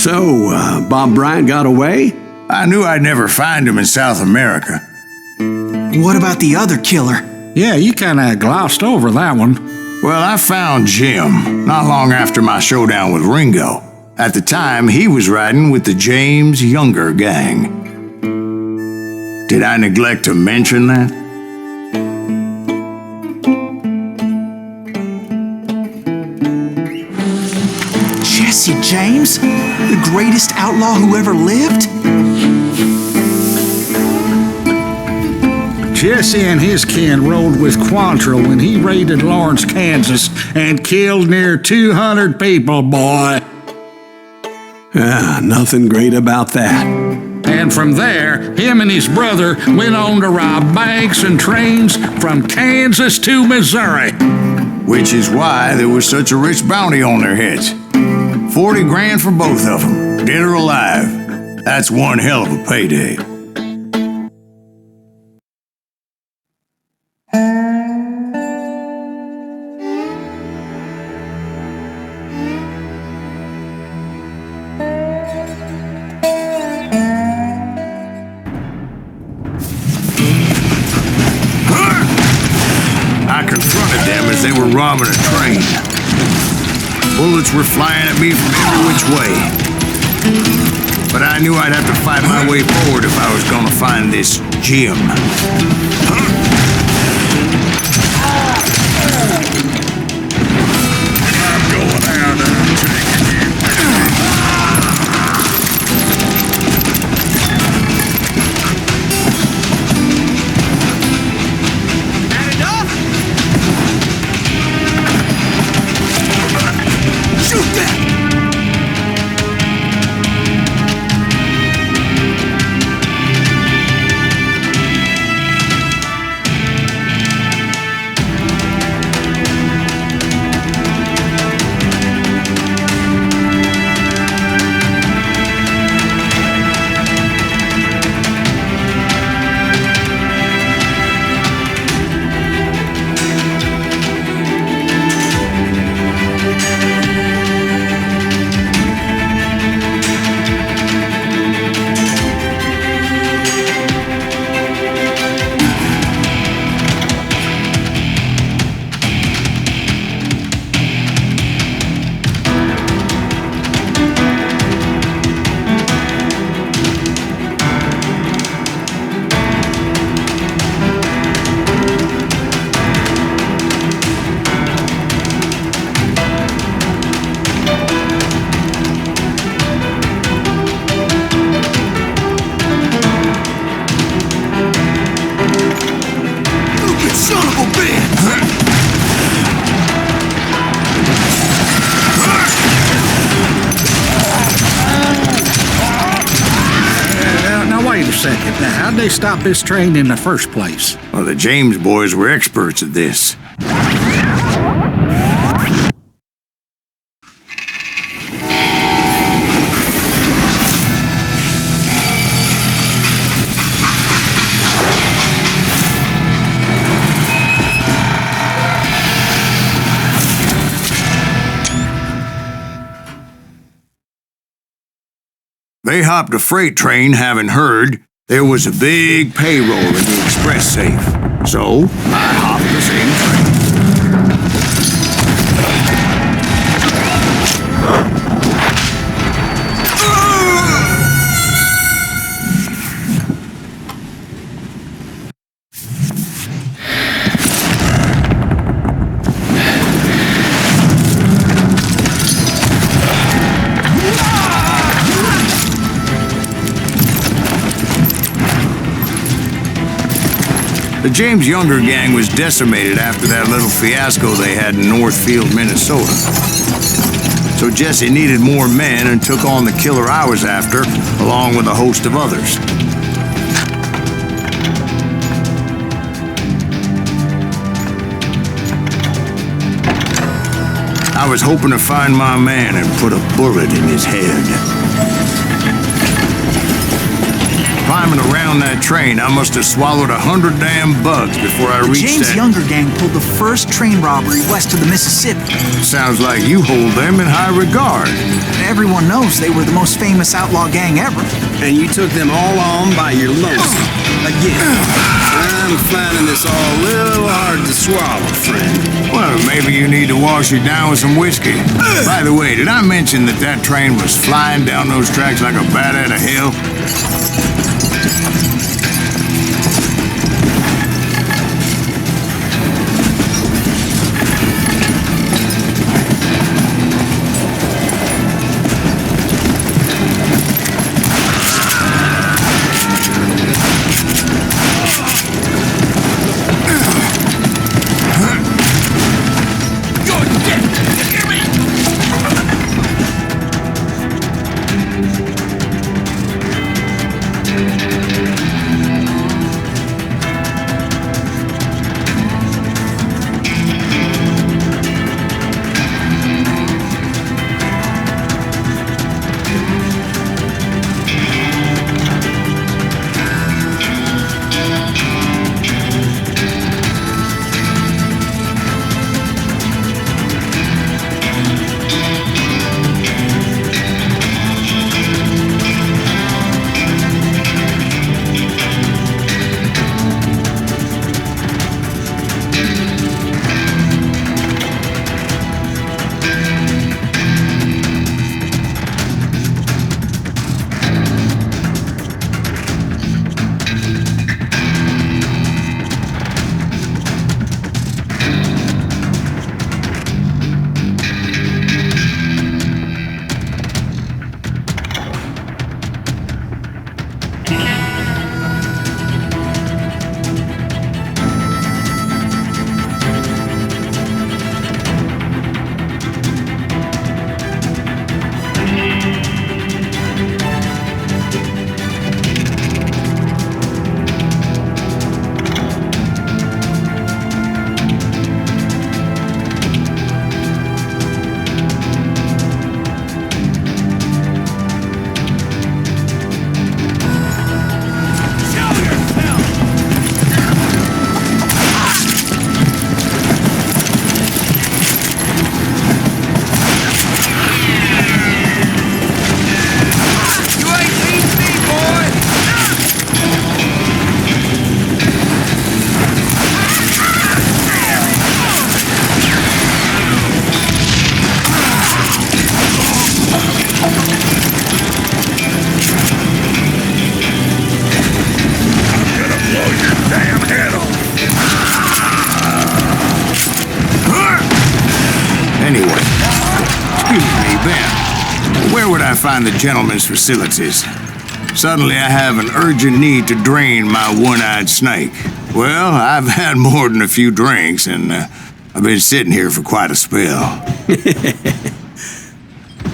So, Bob Bryant got away? I knew I'd never find him in South America. What about the other killer? Yeah, you kinda glossed over that one. Well, I found Jim not long after my showdown with Ringo. At the time, he was riding with the James Younger gang. Did I neglect to mention that? Jesse James? The greatest outlaw who ever lived? Jesse and his kin rode with Quantrill when he raided Lawrence, Kansas, and killed near 200 people, boy. Nothing great about that. And from there, him and his brother went on to rob banks and trains from Kansas to Missouri. Which is why there was such a rich bounty on their heads. 40 grand for both of them, dead or alive. That's one hell of a payday. I confronted them as they were robbing a train. Bullets were flying at me from every which way. But I knew I'd have to fight my way forward if I was gonna find this Jim. I'm going out and taking you. That enough? Shoot that! Second. Now, how'd they stop this train in the first place? Well, the James boys were experts at this. They hopped a freight train, having heard there was a big payroll in the express safe. So, I hopped the same train. The James Younger gang was decimated after that little fiasco they had in Northfield, Minnesota. So Jesse needed more men and took on the killer I was after, along with a host of others. I was hoping to find my man and put a bullet in his head. climbing around that train, I must have swallowed 100 damn bugs before I The reached James that. Younger gang pulled the first train robbery west of the Mississippi. Sounds like you hold them in high regard. Everyone knows they were the most famous outlaw gang ever. And you took them all on by your lonesome. Again, I'm finding this all a little hard to swallow, friend. Well, maybe you need to wash it down with some whiskey. By the way, did I mention that that train was flying down those tracks like a bat out of hell? Where would I find the gentleman's facilities? Suddenly I have an urgent need to drain my one-eyed snake. Well, I've had more than a few drinks, and I've been sitting here for quite a spell.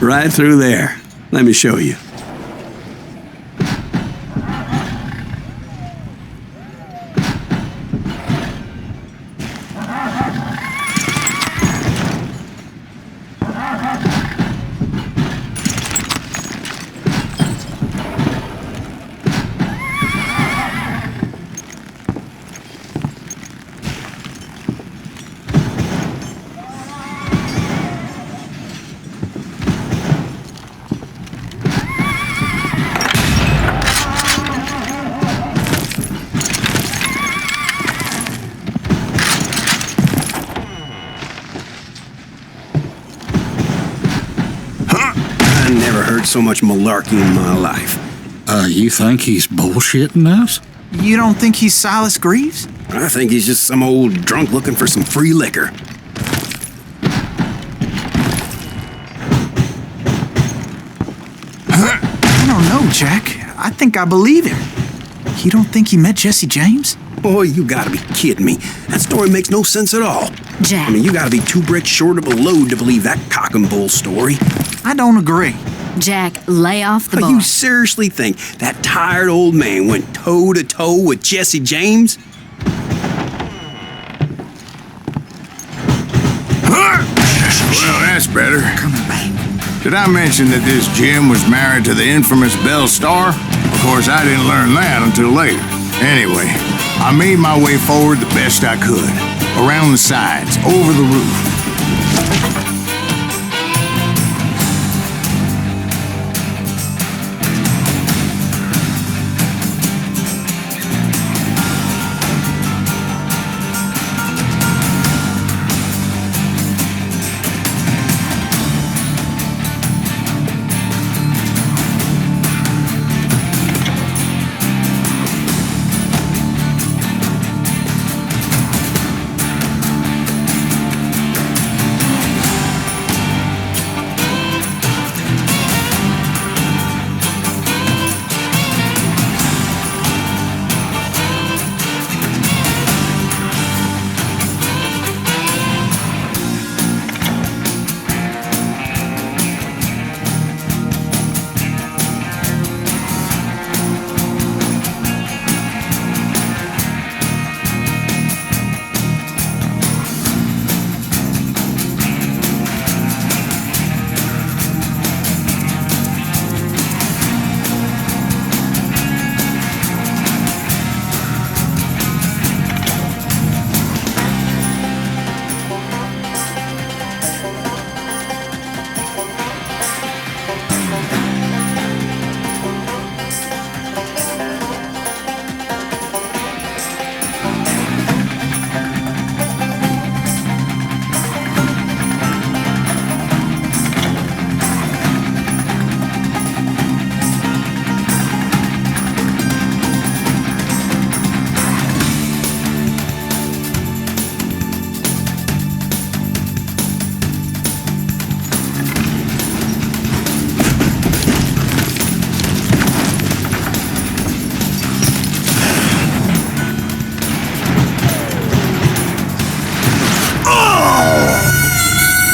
Right through there. Let me show you. I never heard so much malarkey in my life. You think he's bullshitting us? You don't think he's Silas Greaves? I think he's just some old drunk looking for some free liquor. I don't know, Jack. I think I believe him. You don't think he met Jesse James? Boy, you gotta be kidding me. That story makes no sense at all. Jack. I mean, you gotta be 2 bricks short of a load to believe that cock and bull story. I don't agree. Jack, lay off the But bar. you seriously think that tired old man went toe-to-toe with Jesse James? Well, that's better. Did I mention that this Jim was married to the infamous Belle Starr? course, I didn't learn that until later. Anyway, I made my way forward the best I could. Around the sides, over the roof.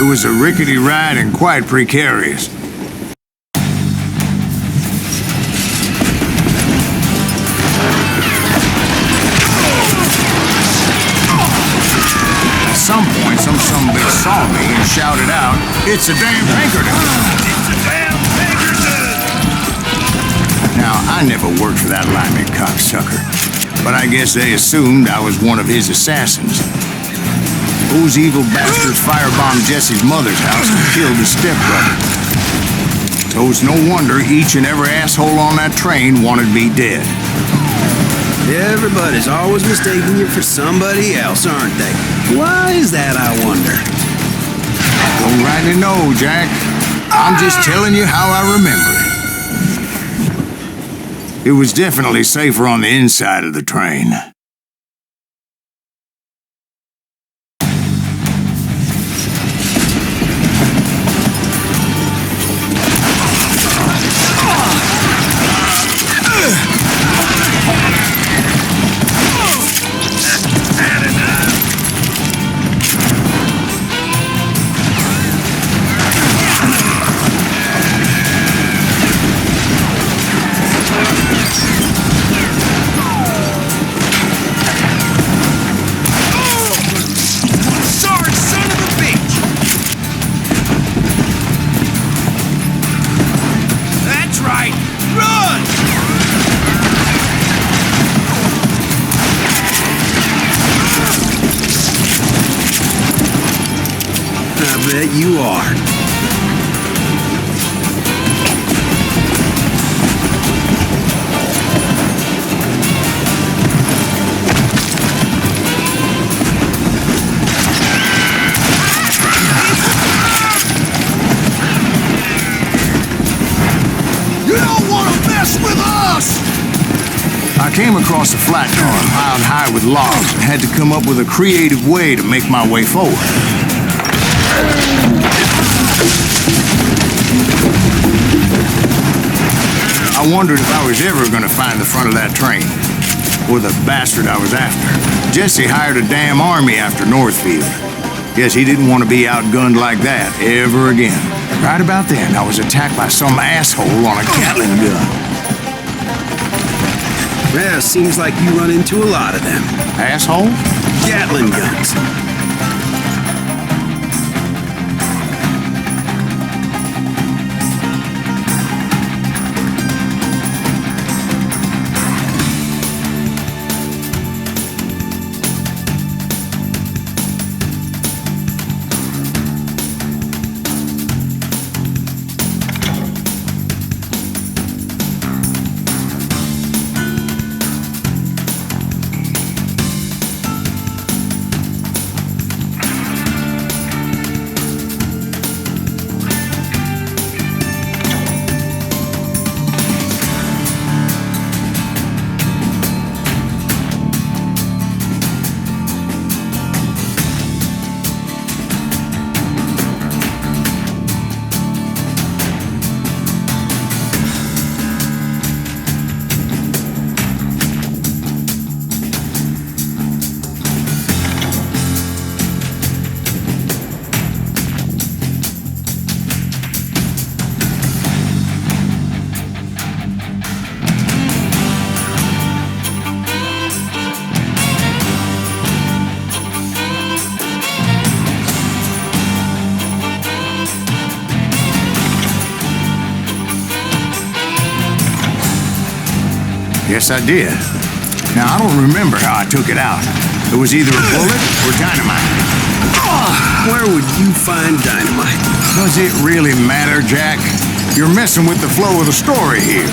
It was a rickety ride and quite precarious. At some point, some bitch saw me and shouted out, "It's a damn Pinkerton!" It's a damn Pinkerton! Now, I never worked for that lyman cocksucker, but I guess they assumed I was one of his assassins. Those evil bastards firebombed Jesse's mother's house and killed his stepbrother. So it's no wonder each and every asshole on that train wanted me dead. Everybody's always mistaking you for somebody else, aren't they? Why is that, I wonder? Don't rightly know, Jack. I'm just telling you how I remember it. It was definitely safer on the inside of the train. I bet you are. You don't want to mess with us! I came across a flat car piled high with logs and had to come up with a creative way to make my way forward. I wondered if I was ever going to find the front of that train, or the bastard I was after. Jesse hired a damn army after Northfield. Guess he didn't want to be outgunned like that ever again. Right about then, I was attacked by some asshole on a Gatling gun. Well, seems like you run into a lot of them. Asshole? Gatling guns. Yes, I did. Now, I don't remember how I took it out. It was either a bullet or dynamite. Where would you find dynamite? Does it really matter, Jack? You're messing with the flow of the story here.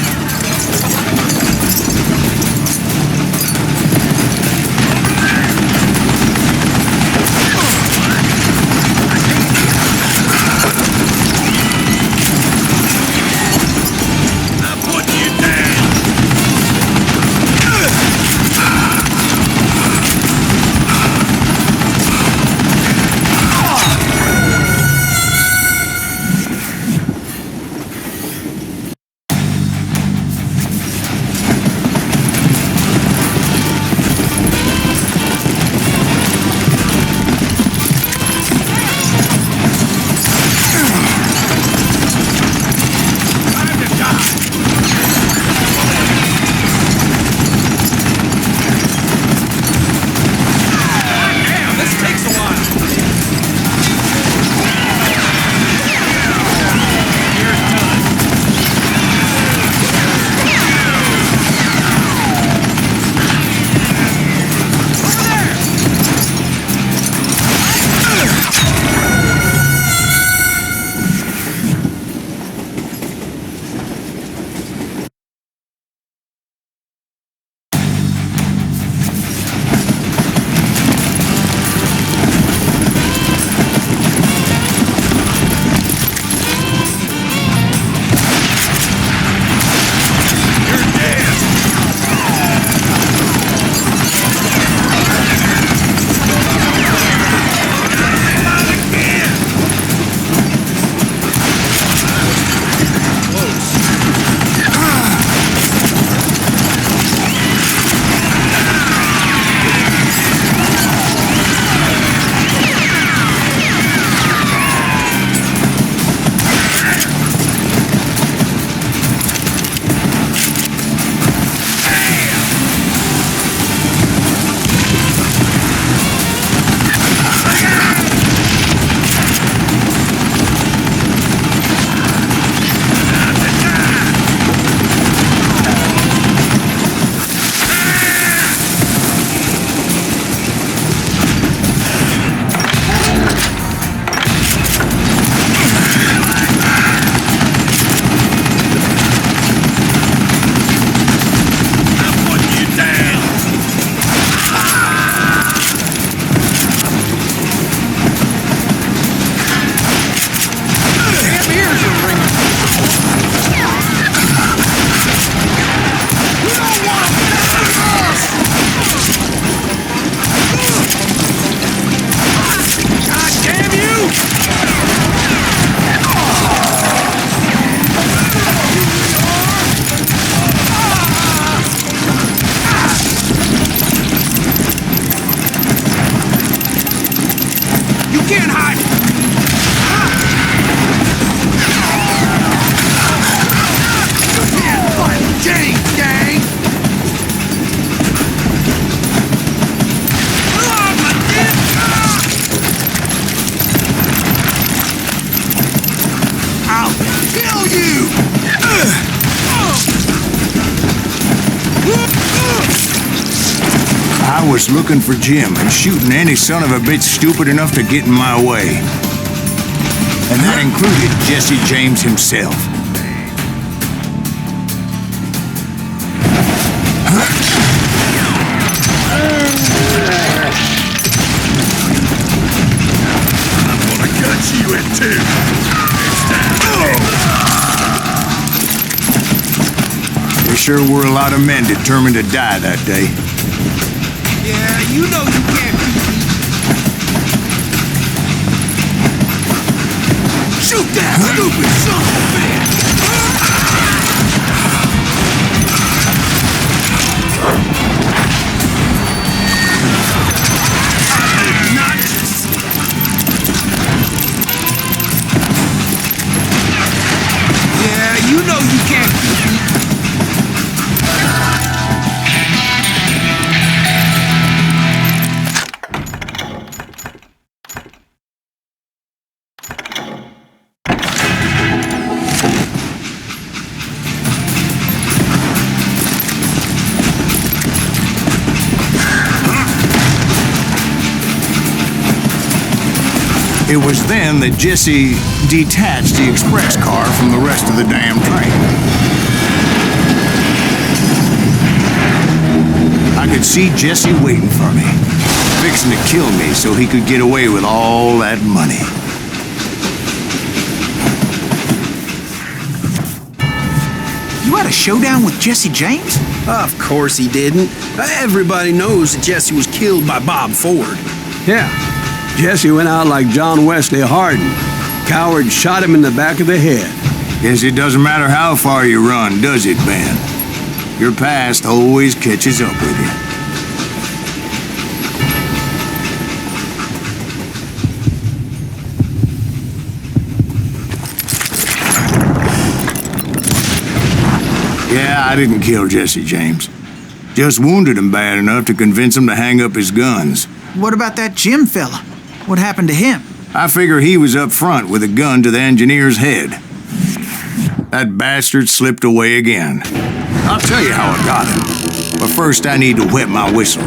I was looking for Jim and shooting any son of a bitch stupid enough to get in my way. And that included Jesse James himself. I'm gonna cut you in two. There sure were a lot of men determined to die that day. Yeah, you know you can't beat me. Shoot that stupid son of a bitch! Yeah, you know you can't beat me. It was then that Jesse detached the express car from the rest of the damn train. I could see Jesse waiting for me, fixing to kill me so he could get away with all that money. You had a showdown with Jesse James? Of course he didn't. Everybody knows that Jesse was killed by Bob Ford. Yeah. Jesse went out like John Wesley Hardin. Coward shot him in the back of the head. Guess it doesn't matter how far you run, does it, Ben? Your past always catches up with you. Yeah, I didn't kill Jesse James. Just wounded him bad enough to convince him to hang up his guns. What about that Jim fella? What happened to him? I figure he was up front with a gun to the engineer's head. That bastard slipped away again. I'll tell you how I got him. But first I need to wet my whistle.